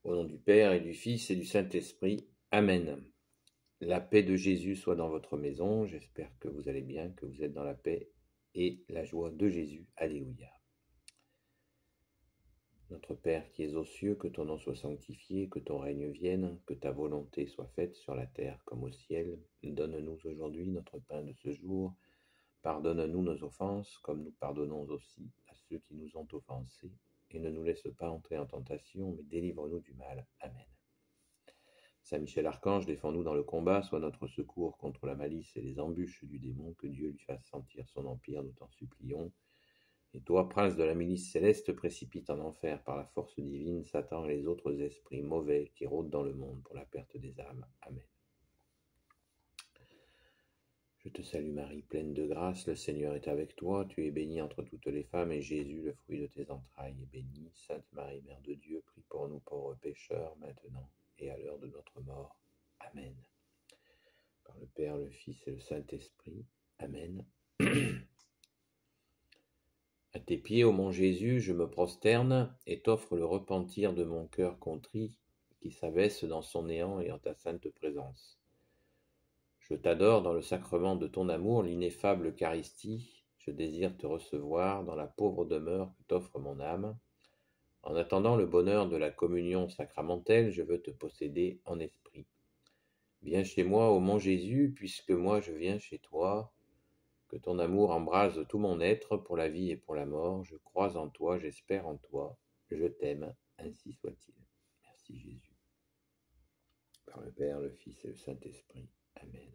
Au nom du Père et du Fils et du Saint-Esprit. Amen. La paix de Jésus soit dans votre maison. J'espère que vous allez bien, que vous êtes dans la paix et la joie de Jésus. Alléluia. Notre Père qui es aux cieux, que ton nom soit sanctifié, que ton règne vienne, que ta volonté soit faite sur la terre comme au ciel. Donne-nous aujourd'hui notre pain de ce jour. Pardonne-nous nos offenses, comme nous pardonnons aussi à ceux qui nous ont offensés. Et ne nous laisse pas entrer en tentation, mais délivre-nous du mal. Amen. Saint Michel Archange, défends-nous dans le combat, sois notre secours contre la malice et les embûches du démon, que Dieu lui fasse sentir son empire, nous t'en supplions. Et toi, prince de la milice céleste, précipite en enfer par la force divine Satan et les autres esprits mauvais qui rôdent dans le monde pour la perte des âmes. Amen. Je te salue Marie, pleine de grâce, le Seigneur est avec toi, tu es bénie entre toutes les femmes, et Jésus, le fruit de tes entrailles, est béni. Sainte Marie, Mère de Dieu, prie pour nous pauvres pécheurs, maintenant et à l'heure de notre mort. Amen. Par le Père, le Fils et le Saint-Esprit. Amen. À tes pieds, ô mon Jésus, je me prosterne et t'offre le repentir de mon cœur contrit, qui s'abaisse dans son néant et en ta sainte présence. Je t'adore dans le sacrement de ton amour, l'ineffable Eucharistie. Je désire te recevoir dans la pauvre demeure que t'offre mon âme. En attendant le bonheur de la communion sacramentelle, je veux te posséder en esprit. Viens chez moi, ô mon Jésus, puisque moi je viens chez toi. Que ton amour embrase tout mon être pour la vie et pour la mort. Je crois en toi, j'espère en toi, je t'aime, ainsi soit-il. Merci Jésus. Par le Père, le Fils et le Saint-Esprit. Amen.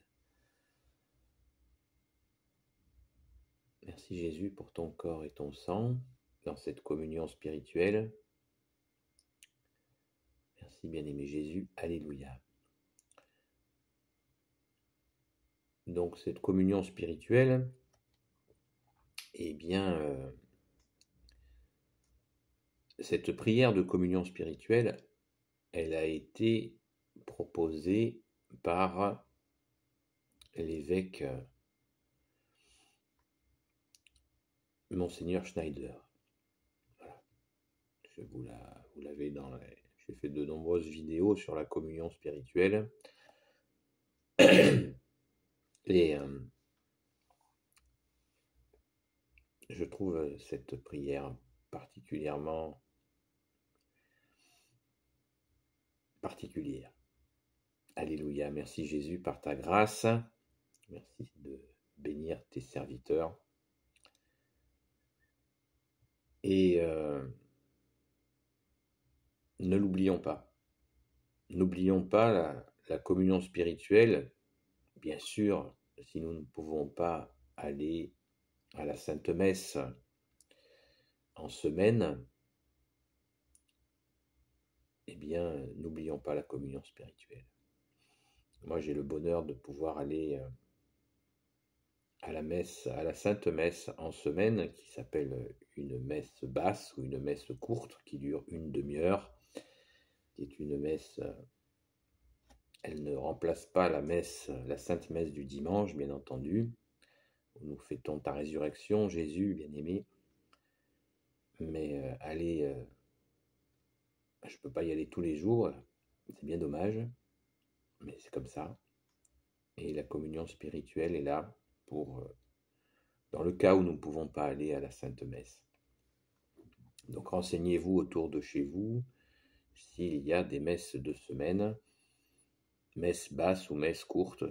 Merci Jésus pour ton corps et ton sang dans cette communion spirituelle. Merci bien-aimé Jésus. Alléluia. Donc cette communion spirituelle, eh bien, cette prière de communion spirituelle, elle a été proposée par l'évêque Monseigneur Schneider. Voilà. Vous l'avez j'ai fait de nombreuses vidéos sur la communion spirituelle. Et je trouve cette prière particulièrement particulière. Alléluia, merci Jésus par ta grâce. Merci de bénir tes serviteurs. Et ne l'oublions pas. N'oublions pas la communion spirituelle. Bien sûr, si nous ne pouvons pas aller à la Sainte Messe en semaine, eh bien, n'oublions pas la communion spirituelle. Moi, j'ai le bonheur de pouvoir aller à la messe, à la Sainte Messe en semaine, qui s'appelle une messe basse ou une messe courte, qui dure une demi-heure, qui est une messe. Elle ne remplace pas la Sainte Messe du dimanche, bien entendu, où nous fêtons ta résurrection, Jésus, bien-aimé. Mais je ne peux pas y aller tous les jours, c'est bien dommage, mais c'est comme ça. Et la communion spirituelle est là pour, dans le cas où nous ne pouvons pas aller à la Sainte Messe. Donc renseignez-vous autour de chez vous s'il y a des messes de semaine, messe basse ou messe courte.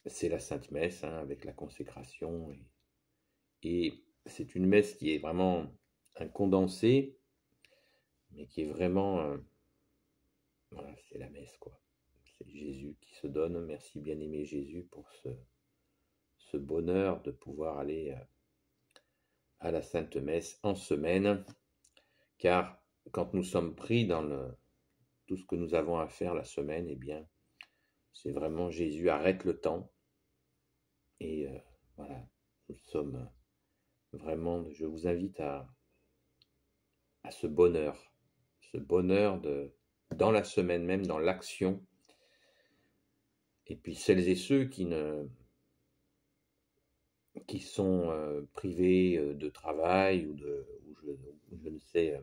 C'est la Sainte Messe avec la consécration. Et c'est une messe qui est vraiment un condensé, mais qui est vraiment... voilà, c'est la messe, quoi. C'est Jésus qui se donne. Merci bien-aimé Jésus pour ce bonheur de pouvoir aller à la Sainte Messe en semaine, car quand nous sommes pris dans tout ce que nous avons à faire la semaine, eh bien, c'est vraiment Jésus arrête le temps. Et voilà, nous sommes vraiment, je vous invite à ce bonheur dans la semaine même, dans l'action. Et puis celles et ceux qui sont privés de travail ou je ne sais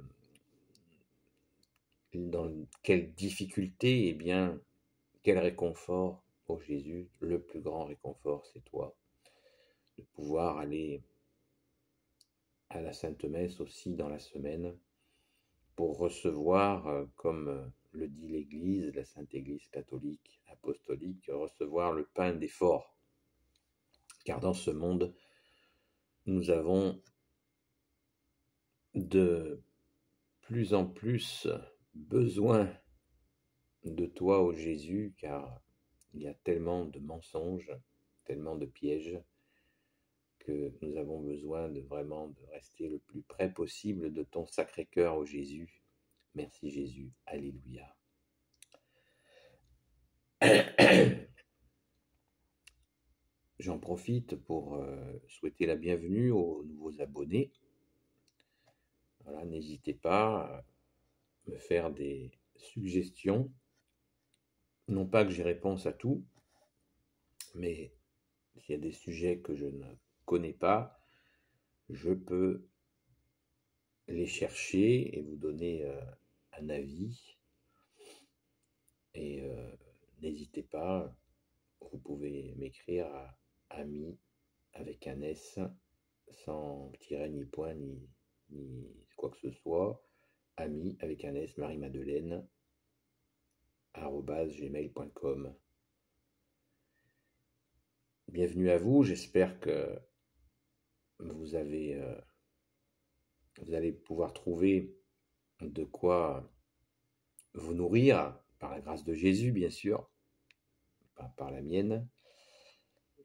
dans quelle difficulté, eh bien, quel réconfort, ô Jésus, le plus grand réconfort, c'est toi, de pouvoir aller à la Sainte Messe aussi dans la semaine pour recevoir, comme le dit l'Église, la Sainte Église catholique, apostolique, recevoir le pain des forts. Car dans ce monde, nous avons de plus en plus besoin de toi, ô Jésus, car il y a tellement de mensonges, tellement de pièges, que nous avons besoin de vraiment de rester le plus près possible de ton Sacré-Cœur, ô Jésus. Merci Jésus, Alléluia. J'en profite pour souhaiter la bienvenue aux nouveaux abonnés. Voilà, n'hésitez pas à me faire des suggestions. Non pas que j'y réponse à tout, mais s'il y a des sujets que je ne connais pas, je peux les chercher et vous donner un avis. Et n'hésitez pas, vous pouvez m'écrire à ami avec un S, sans tiret ni point ni quoi que ce soit, ami avec un S, Marie-Madeleine, @gmail.com. Bienvenue à vous, j'espère que vous avez, vous allez pouvoir trouver de quoi vous nourrir, par la grâce de Jésus, bien sûr, pas par la mienne.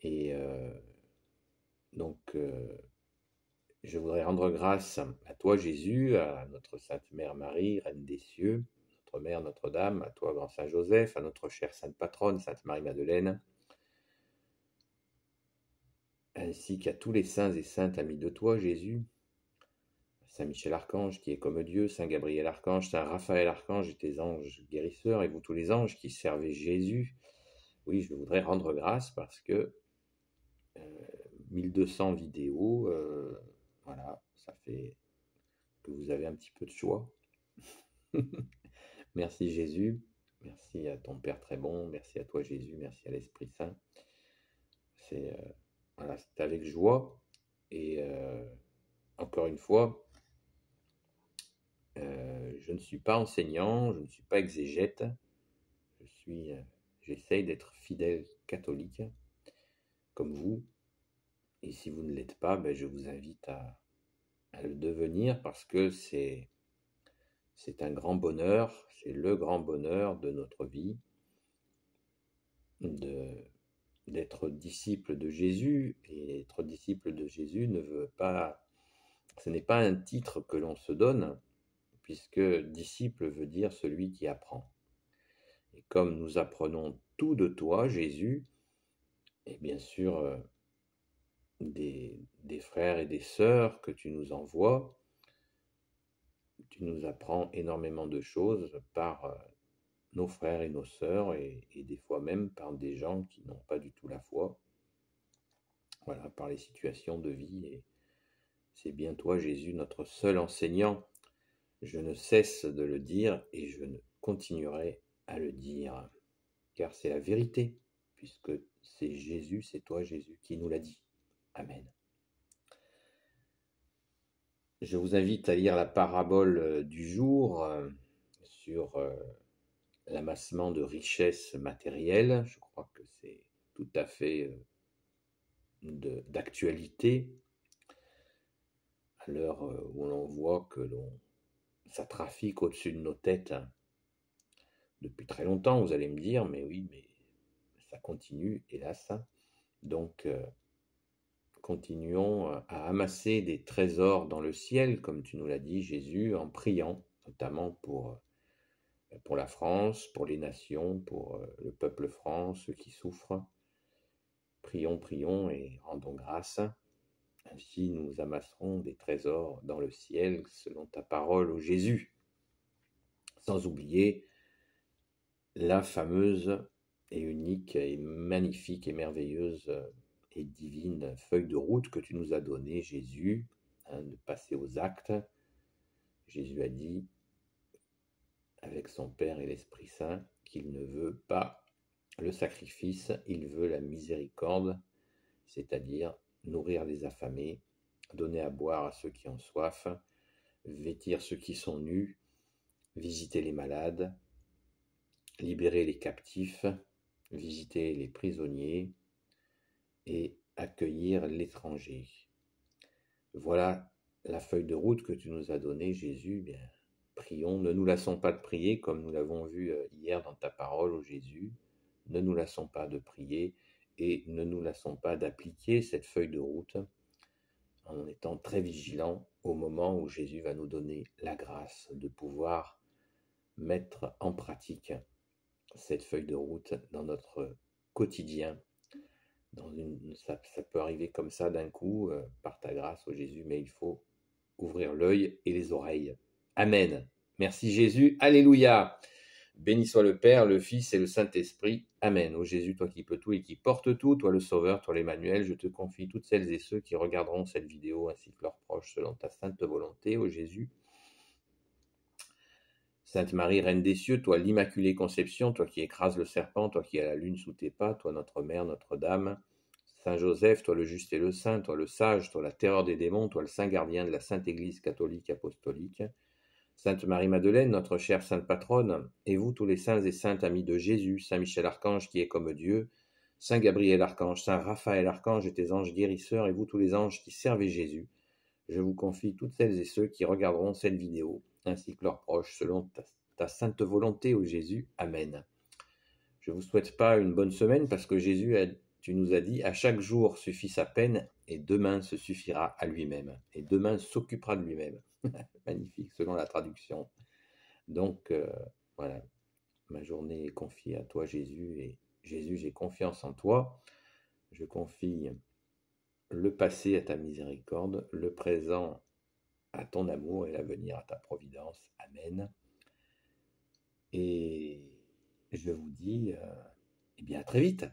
Et donc, je voudrais rendre grâce à toi, Jésus, à notre Sainte Mère Marie, Reine des cieux, notre Mère Notre-Dame, à toi, Grand Saint Joseph, à notre chère Sainte Patronne, Sainte Marie-Madeleine, ainsi qu'à tous les saints et saintes amis de toi, Jésus, Saint Michel Archange, qui est comme Dieu, Saint Gabriel Archange, Saint Raphaël Archange et tes anges guérisseurs, et vous tous les anges qui servez Jésus. Oui, je voudrais rendre grâce parce que 1200 vidéos, voilà, ça fait que vous avez un petit peu de choix. Merci Jésus, merci à ton Père très bon, merci à toi Jésus, merci à l'Esprit Saint. C'est voilà, c'est avec joie et encore une fois, je ne suis pas enseignant, je ne suis pas exégète, j'essaye d'être fidèle catholique comme vous. Et si vous ne l'êtes pas, ben, je vous invite à le devenir parce que c'est un grand bonheur, c'est le grand bonheur de notre vie d'être disciple de Jésus. Et être disciple de Jésus ne veut pas, ce n'est pas un titre que l'on se donne, puisque disciple veut dire celui qui apprend. Et comme nous apprenons tout de toi, Jésus, et bien sûr des frères et des sœurs que tu nous envoies, tu nous apprends énormément de choses par nos frères et nos sœurs, et des fois même par des gens qui n'ont pas du tout la foi, voilà, par les situations de vie. Et c'est bien toi, Jésus, notre seul enseignant. Je ne cesse de le dire et je ne continuerai à le dire, car c'est la vérité, puisque c'est Jésus, c'est toi, Jésus, qui nous l'a dit. Amen. Je vous invite à lire la parabole du jour sur l'amassement de richesses matérielles. Je crois que c'est tout à fait d'actualité à l'heure où l'on voit que ça trafique au-dessus de nos têtes depuis très longtemps, vous allez me dire, mais oui, mais ça continue, hélas. Donc, continuons à amasser des trésors dans le ciel, comme tu nous l'as dit, Jésus, en priant, notamment pour la France, pour les nations, pour le peuple France, ceux qui souffrent. Prions, prions et rendons grâce. Ainsi nous amasserons des trésors dans le ciel, selon ta parole, ô Jésus. Sans oublier la fameuse et unique et magnifique et merveilleuse et divine feuille de route que tu nous as donnée, Jésus, de passer aux actes. Jésus a dit, avec son Père et l'Esprit Saint qu'il ne veut pas le sacrifice, il veut la miséricorde, c'est-à-dire nourrir les affamés, donner à boire à ceux qui ont soif, vêtir ceux qui sont nus, visiter les malades, libérer les captifs, visiter les prisonniers et accueillir l'étranger. Voilà la feuille de route que tu nous as donnée, Jésus. Bien, prions, ne nous lassons pas de prier comme nous l'avons vu hier dans ta parole, ô Jésus. Ne nous lassons pas de prier et ne nous lassons pas d'appliquer cette feuille de route en étant très vigilants au moment où Jésus va nous donner la grâce de pouvoir mettre en pratique cette feuille de route dans notre quotidien. Ça peut arriver comme ça d'un coup, par ta grâce, ô Jésus, mais il faut ouvrir l'œil et les oreilles. Amen. Merci Jésus. Alléluia. Béni soit le Père, le Fils et le Saint-Esprit. Amen. Ô Jésus, toi qui peux tout et qui portes tout, toi le Sauveur, toi l'Emmanuel, je te confie toutes celles et ceux qui regarderont cette vidéo ainsi que leurs proches selon ta sainte volonté, ô Jésus. Sainte Marie, Reine des cieux, toi l'Immaculée Conception, toi qui écrases le serpent, toi qui as la lune sous tes pas, toi notre Mère, Notre-Dame. Saint Joseph, toi le juste et le saint, toi le sage, toi la terreur des démons, toi le saint gardien de la Sainte Église catholique apostolique. Sainte Marie-Madeleine, notre chère sainte patronne, et vous tous les saints et saintes amis de Jésus, Saint Michel Archange qui est comme Dieu, Saint Gabriel Archange, Saint Raphaël Archange et tes anges guérisseurs, et vous tous les anges qui servez Jésus, je vous confie toutes celles et ceux qui regarderont cette vidéo, ainsi que leurs proches, selon ta sainte volonté, ô Jésus. Amen. Je ne vous souhaite pas une bonne semaine, parce que Jésus, tu nous as dit, à chaque jour suffit sa peine, et demain se suffira à lui-même, et demain s'occupera de lui-même. Magnifique, selon la traduction. Donc, voilà, ma journée est confiée à toi, Jésus, et Jésus, j'ai confiance en toi. Je confie le passé à ta miséricorde, le présent à ton amour et l'avenir à ta providence. Amen. Et je vous dis, eh bien, à très vite.